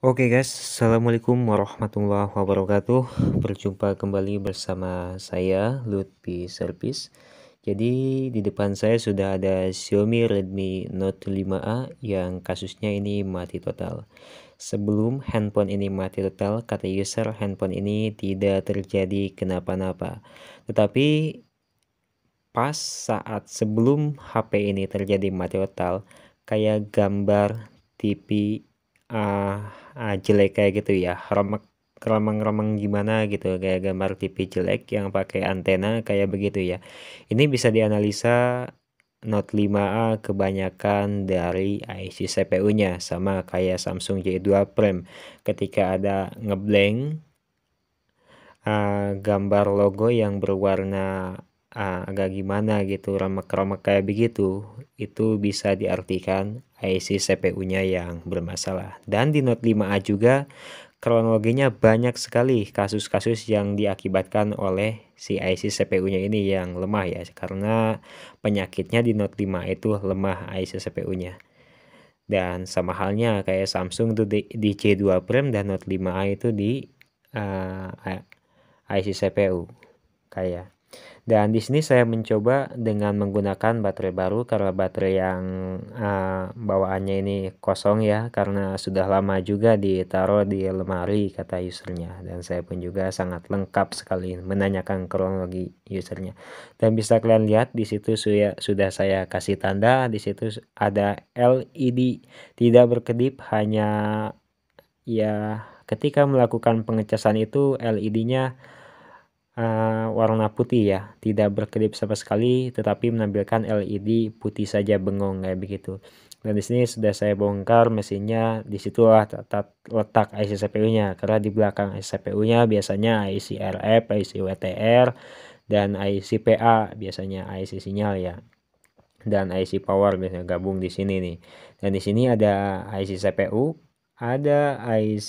Oke guys, Assalamualaikum warahmatullahi wabarakatuh. Berjumpa kembali bersama saya Lutfi Service. Jadi di depan saya sudah ada Xiaomi Redmi Note 5A yang kasusnya ini mati total. Sebelum handphone ini mati total, kata user handphone ini tidak terjadi kenapa-napa. Tetapi pas saat sebelum HP ini terjadi mati total, kayak gambar TV jelek kayak gitu ya, remek remang-remang gimana gitu, kayak gambar TV jelek yang pakai antena kayak begitu ya. Ini bisa dianalisa Note 5A kebanyakan dari IC CPU-nya, sama kayak Samsung J2 Prime. Ketika ada ngeblank gambar logo yang berwarna agak gimana gitu, remek-remek kayak begitu, itu bisa diartikan IC CPU-nya yang bermasalah. Dan di Note 5A juga kronologinya banyak sekali kasus-kasus yang diakibatkan oleh si IC CPU-nya ini yang lemah ya, karena penyakitnya di Note 5 itu lemah IC CPU-nya. Dan sama halnya kayak Samsung tuh di C2 Prime dan Note 5A itu di uh, IC CPU kayak. Dan di sini saya mencoba dengan menggunakan baterai baru karena baterai yang bawaannya ini kosong ya, karena sudah lama juga ditaruh di lemari kata usernya. Dan saya pun juga sangat lengkap sekali menanyakan kronologi usernya. Dan bisa kalian lihat di situ sudah saya kasih tanda, di situ ada LED tidak berkedip, hanya ya ketika melakukan pengecasan itu LED-nya warna putih ya, tidak berkedip sama sekali, tetapi menampilkan LED putih saja bengong kayak begitu. Dan di sini sudah saya bongkar mesinnya, disitulah letak IC CPU-nya, karena di belakang IC CPU-nya biasanya IC RF, IC WTR, dan IC PA biasanya IC sinyal ya, dan IC power biasanya gabung di sini nih. Dan di sini ada IC CPU, ada IC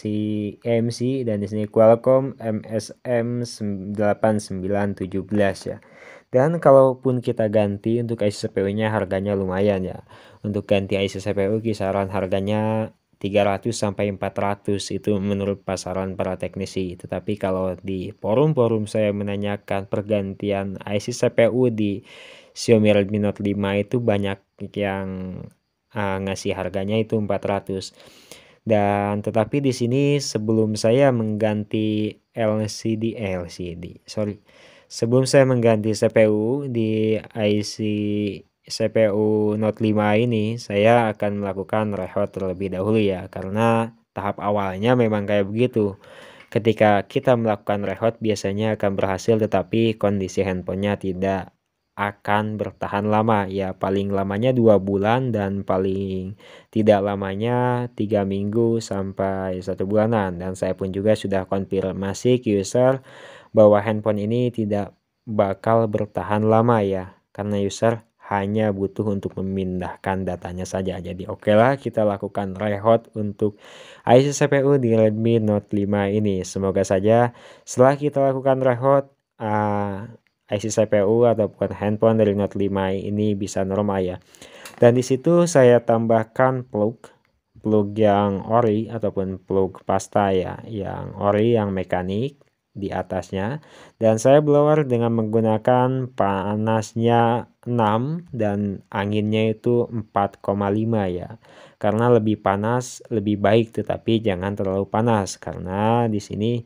MC, dan di sini Qualcomm MSM 8917 ya. Dan kalaupun kita ganti untuk IC CPU-nya harganya lumayan ya. Untuk ganti IC CPU kisaran harganya 300 sampai 400 itu menurut pasaran para teknisi. Tetapi kalau di forum-forum saya menanyakan pergantian IC CPU di Xiaomi Redmi Note 5 itu banyak yang ngasih harganya itu 400. Dan tetapi di sini sebelum saya mengganti sebelum saya mengganti CPU di IC CPU Note 5 ini, saya akan melakukan rehat terlebih dahulu ya, karena tahap awalnya memang kayak begitu. Ketika kita melakukan rehat biasanya akan berhasil, tetapi kondisi handphonenya tidak akan bertahan lama ya, paling lamanya 2 bulan dan paling tidak lamanya 3 minggu sampai 1 bulanan. Dan saya pun juga sudah konfirmasi ke user bahwa handphone ini tidak bakal bertahan lama ya, karena user hanya butuh untuk memindahkan datanya saja. Jadi oke lah kita lakukan rehat untuk IC CPU di Redmi Note 5 ini. Semoga saja setelah kita lakukan rehat IC CPU ataupun handphone dari Note 5 ini bisa normal ya. Dan di situ saya tambahkan plug yang ori ataupun plug pasta ya, yang ori yang mekanik di atasnya. Dan saya blower dengan menggunakan panasnya 6 dan anginnya itu 4,5 ya. Karena lebih panas lebih baik, tetapi jangan terlalu panas karena di sini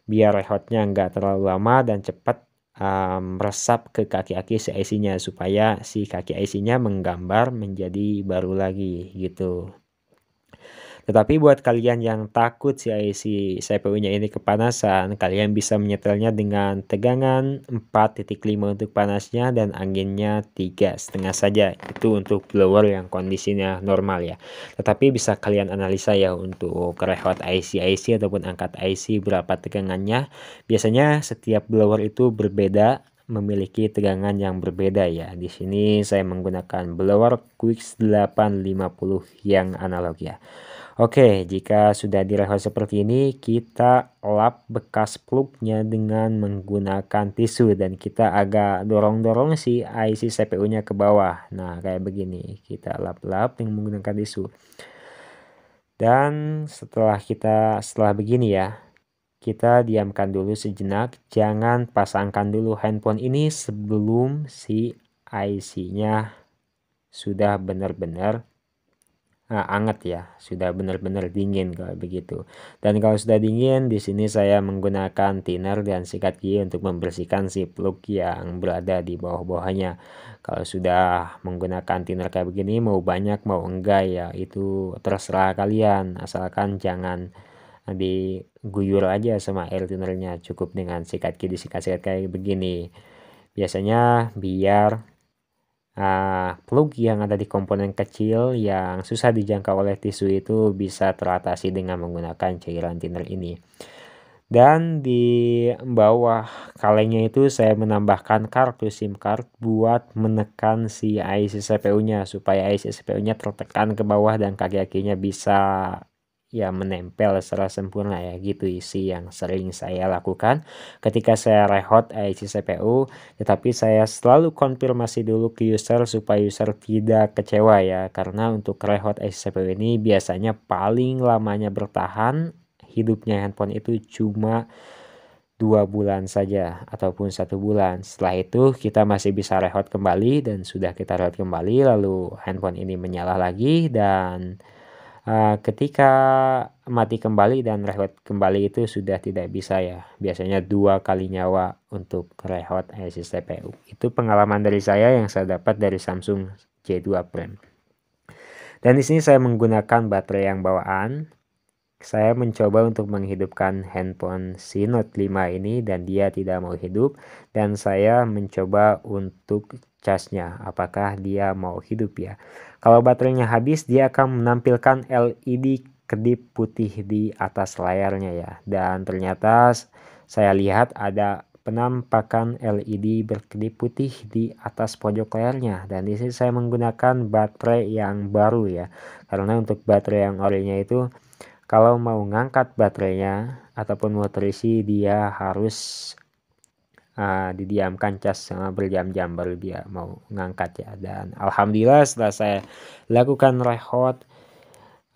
biar rehatnya nggak terlalu lama dan cepat meresap ke kaki-kaki si IC-nya, supaya si kaki IC-nya menggambar menjadi baru lagi gitu. Tetapi buat kalian yang takut si IC CPU-nya ini kepanasan, kalian bisa menyetelnya dengan tegangan 4.5 untuk panasnya dan anginnya 3,5 saja. Itu untuk blower yang kondisinya normal ya. Tetapi bisa kalian analisa ya untuk rehat IC ataupun angkat IC berapa tegangannya. Biasanya setiap blower itu berbeda, memiliki tegangan yang berbeda ya. Di sini saya menggunakan blower Quix 850 yang analog ya. Oke, jika sudah direhat seperti ini, kita lap bekas plugnya dengan menggunakan tisu dan kita agak dorong-dorong si IC CPU-nya ke bawah. Nah, kayak begini. Kita lap-lap dengan menggunakan tisu. Dan setelah begini ya, kita diamkan dulu sejenak, jangan pasangkan dulu handphone ini sebelum si IC-nya sudah benar-benar anget ya, sudah benar-benar dingin kalau begitu. Dan kalau sudah dingin, di sini saya menggunakan thinner dan sikat gigi untuk membersihkan si plug yang berada di bawah-bawahnya. Kalau sudah menggunakan thinner kayak begini, mau banyak mau enggak ya itu terserah kalian, asalkan jangan diguyur aja sama air thinnernya, cukup dengan sikat gigi disikat-sikat kayak begini. Biasanya biar plug yang ada di komponen kecil yang susah dijangkau oleh tisu itu bisa teratasi dengan menggunakan cairan thinner ini. Dan di bawah kalengnya itu saya menambahkan kartu SIM card buat menekan si IC CPU-nya supaya IC CPU-nya tertekan ke bawah dan kaki-kakinya bisa ya menempel secara sempurna ya, gitu sih yang sering saya lakukan ketika saya rehot IC CPU. Tetapi saya selalu konfirmasi dulu ke user supaya user tidak kecewa ya, karena untuk rehot IC CPU ini biasanya paling lamanya bertahan hidupnya handphone itu cuma 2 bulan saja ataupun 1 bulan. Setelah itu kita masih bisa rehot kembali, dan sudah kita rehot kembali lalu handphone ini menyala lagi, dan ketika mati kembali dan rehot kembali itu sudah tidak bisa ya. Biasanya 2 kali nyawa untuk rehot IC CPU. Itu pengalaman dari saya yang saya dapat dari Samsung J2 Prime. Dan di sini saya menggunakan baterai yang bawaan. Saya mencoba untuk menghidupkan handphone si Note 5 ini dan dia tidak mau hidup, dan saya mencoba untuk casnya apakah dia mau hidup ya. Kalau baterainya habis, dia akan menampilkan LED kedip putih di atas layarnya ya, dan ternyata saya lihat ada penampakan LED berkedip putih di atas pojok layarnya. Dan di sini saya menggunakan baterai yang baru ya, karena untuk baterai yang orinya itu kalau mau ngangkat baterainya ataupun mau terisi, dia harus didiamkan cas berjam-jam baru dia mau ngangkat ya. Dan alhamdulillah setelah saya lakukan rehot,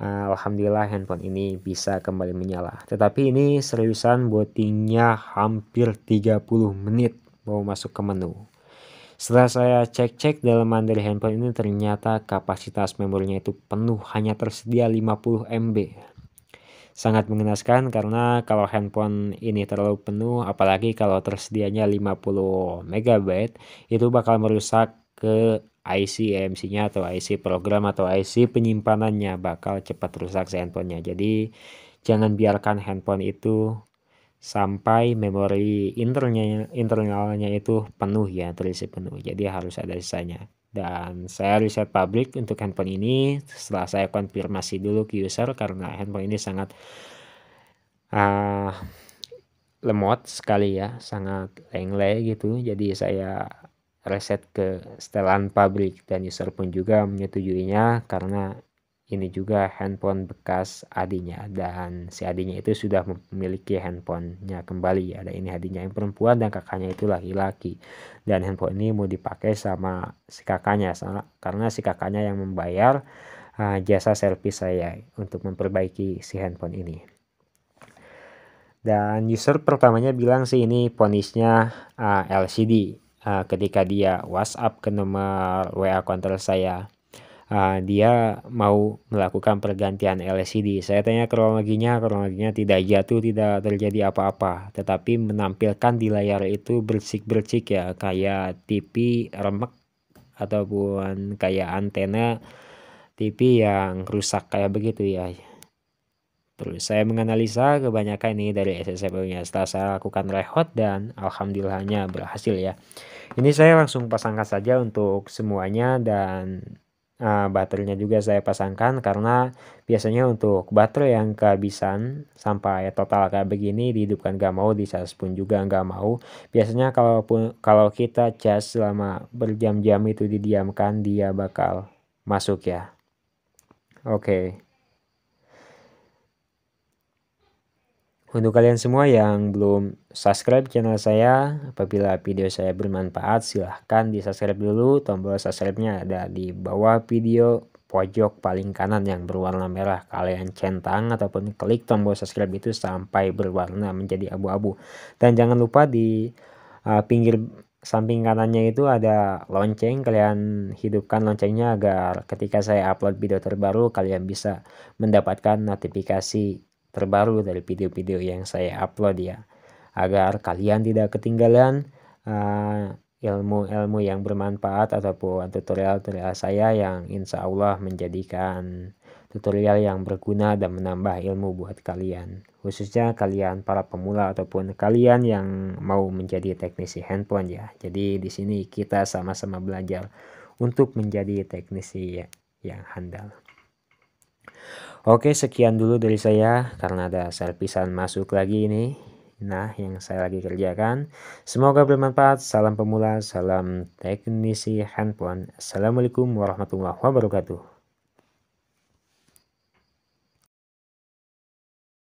alhamdulillah handphone ini bisa kembali menyala. Tetapi ini seriusan bootingnya hampir 30 menit mau masuk ke menu. Setelah saya cek-cek dalaman dari handphone ini, ternyata kapasitas memorinya itu penuh, hanya tersedia 50 MB. Sangat mengenaskan karena kalau handphone ini terlalu penuh, apalagi kalau tersedianya 50 MB, itu bakal merusak ke IC EMC-nya atau IC program atau IC penyimpanannya, bakal cepat rusak si handphonenya. Jadi jangan biarkan handphone itu sampai memori internalnya itu penuh ya, terisi penuh. Jadi harus ada sisanya. Dan saya riset pabrik untuk handphone ini setelah saya konfirmasi dulu ke user, karena handphone ini sangat lemot sekali ya, sangat lengle gitu. Jadi saya reset ke setelan pabrik dan user pun juga menyetujuinya, karena ini juga handphone bekas adinya, dan si adinya itu sudah memiliki handphonenya kembali. Ada ini adinya yang perempuan dan kakaknya itu laki-laki, dan handphone ini mau dipakai sama si kakaknya karena si kakaknya yang membayar jasa servis saya untuk memperbaiki si handphone ini. Dan user pertamanya bilang sih ini ponisnya LCD. Ketika dia WhatsApp ke nomor WA kontak saya, dia mau melakukan pergantian LCD. Saya tanya kronologinya tidak jatuh, tidak terjadi apa-apa, tetapi menampilkan di layar itu bersik-bersik ya, kayak TV remek ataupun kayak antena TV yang rusak kayak begitu ya. Terus saya menganalisa kebanyakan ini dari SSPU-nya. Setelah saya lakukan rehot dan alhamdulillahnya berhasil ya. Ini saya langsung pasangkan saja untuk semuanya, dan baterainya juga saya pasangkan, karena biasanya untuk baterai yang kehabisan sampai total kayak begini dihidupkan gak mau, dicas pun juga gak mau. Biasanya kalau kita cas selama berjam-jam itu didiamkan, dia bakal masuk ya. Oke. Untuk kalian semua yang belum subscribe channel saya, apabila video saya bermanfaat silahkan di subscribe dulu. Tombol subscribe-nya ada di bawah video pojok paling kanan yang berwarna merah. Kalian centang ataupun klik tombol subscribe itu sampai berwarna menjadi abu-abu. Dan jangan lupa di pinggir samping kanannya itu ada lonceng. Kalian hidupkan loncengnya agar ketika saya upload video terbaru kalian bisa mendapatkan notifikasi terbaru dari video-video yang saya upload ya, agar kalian tidak ketinggalan ilmu-ilmu yang bermanfaat ataupun tutorial-tutorial saya yang insya Allah menjadikan tutorial yang berguna dan menambah ilmu buat kalian, khususnya kalian para pemula ataupun kalian yang mau menjadi teknisi handphone ya. Jadi di sini kita sama-sama belajar untuk menjadi teknisi yang handal. Oke, sekian dulu dari saya karena ada servisan masuk lagi ini. Nah, yang saya lagi kerjakan. Semoga bermanfaat. Salam pemula, salam teknisi handphone. Assalamualaikum warahmatullahi wabarakatuh.